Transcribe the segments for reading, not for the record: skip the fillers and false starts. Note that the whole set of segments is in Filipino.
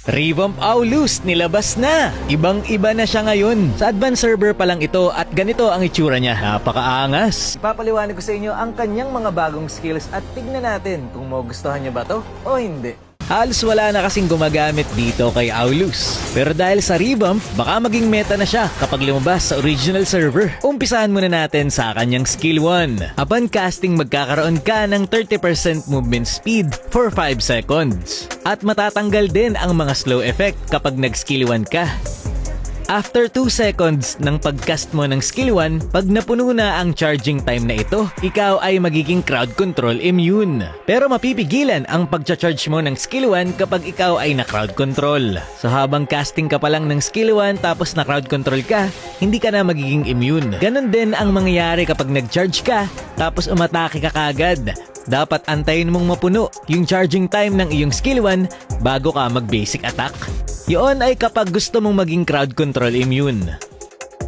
Revamp Aulus nilabas na! Ibang-iba na siya ngayon. Sa advanced server pa lang ito at ganito ang itsura niya. Napakaangas! Ipapaliwanag ko sa inyo ang kanyang mga bagong skills at tignan natin kung magugustuhan niyo ba to o hindi. Halos wala na kasing gumagamit dito kay Aulus. Pero dahil sa revamp, baka maging meta na siya kapag lumabas sa original server. Umpisahan muna natin sa kanyang skill 1. Upon casting, magkakaroon ka ng 30% movement speed for 5 seconds. At matatanggal din ang mga slow effect kapag nag-skill 1 ka. After 2 seconds ng pagcast mo ng skill 1, pag napuno na ang charging time na ito, ikaw ay magiging crowd control immune. Pero mapipigilan ang pagcha-charge mo ng skill 1 kapag ikaw ay na-crowd control. So habang casting ka pa lang ng skill 1 tapos na-crowd control ka, hindi ka na magiging immune. Ganon din ang mangyayari kapag nag-charge ka tapos umatake ka kagad. Dapat antayin mong mapuno yung charging time ng iyong skill 1 bago ka mag-basic attack. Yun ay kapag gusto mong maging crowd control immune.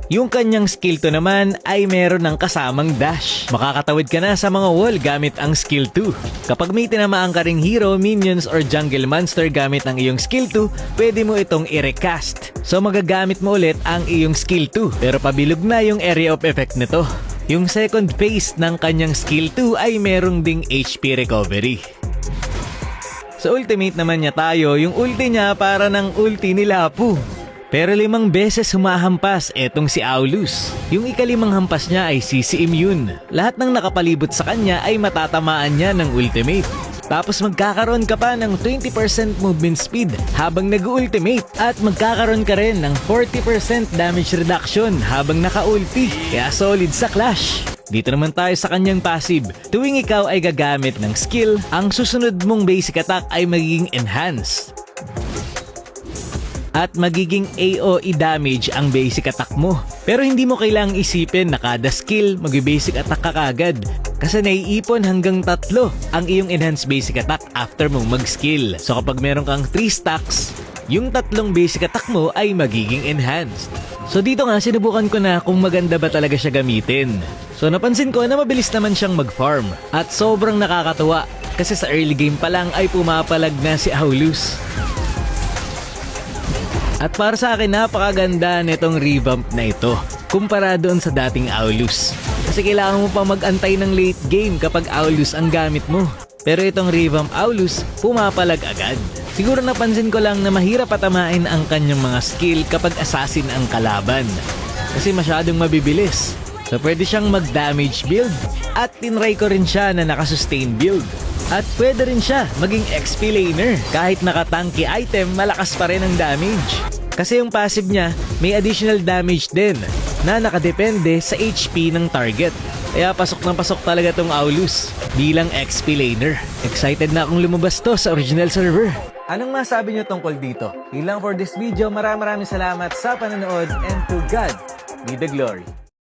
Yung kanyang skill 2 naman ay meron ng kasamang dash. Makakatawid ka na sa mga wall gamit ang skill 2. Kapag may tinamaan ka ring hero, minions or jungle monster gamit ang iyong skill 2, pwede mo itong i-recast. So magagamit mo ulit ang iyong skill 2 pero pabilog na yung area of effect nito. Yung second phase ng kanyang skill 2 ay merong ding HP recovery. Sa ultimate naman niya tayo, yung ulti niya para ng ulti ni Lapu. Pero 5 beses humahampas etong si Aulus. Yung ika-5 hampas niya ay CC immune. Lahat ng nakapalibot sa kanya ay matatamaan niya ng ultimate. Tapos magkakaroon ka pa ng 20% movement speed habang nag-ultimate. At magkakaroon ka rin ng 40% damage reduction habang naka-ulti. Kaya solid sa Clash. Dito naman tayo sa kanyang passive. Tuwing ikaw ay gagamit ng skill, ang susunod mong basic attack ay magiging enhanced. At magiging AOE damage ang basic attack mo. Pero hindi mo kailangang isipin na kada skill mag-basic attack ka kagad. Kasi naiipon hanggang 3 ang iyong enhanced basic attack after mong mag-skill. So kapag meron kang 3 stacks, yung 3 basic attack mo ay magiging enhanced. So dito nga sinubukan ko na kung maganda ba talaga siya gamitin. So napansin ko na mabilis naman siyang mag-farm at sobrang nakakatuwa kasi sa early game pa lang ay pumapalag na si Aulus. At para sa akin napakaganda nitong revamp na ito kumpara doon sa dating Aulus. Kasi kailangan mo pa mag-antay ng late game kapag Aulus ang gamit mo. Pero itong revamp Aulus pumapalag agad. Siguro napansin ko lang na mahirap patamain ang kanyang mga skill kapag assassin ang kalaban. Kasi masyadong mabibilis. So pwede siyang mag-damage build at tinry ko rin siya na naka-sustain build. At pwede rin siya maging XP laner. Kahit naka-tanky item, malakas pa rin ang damage. Kasi yung passive niya, may additional damage din na nakadepende sa HP ng target. Kaya pasok ng pasok talaga tong Aulus bilang XP laner. Excited na akong lumabas to sa original server. Anong masabi nyo tungkol dito? Yun lang for this video. Maraming salamat sa panonood and to God be the glory.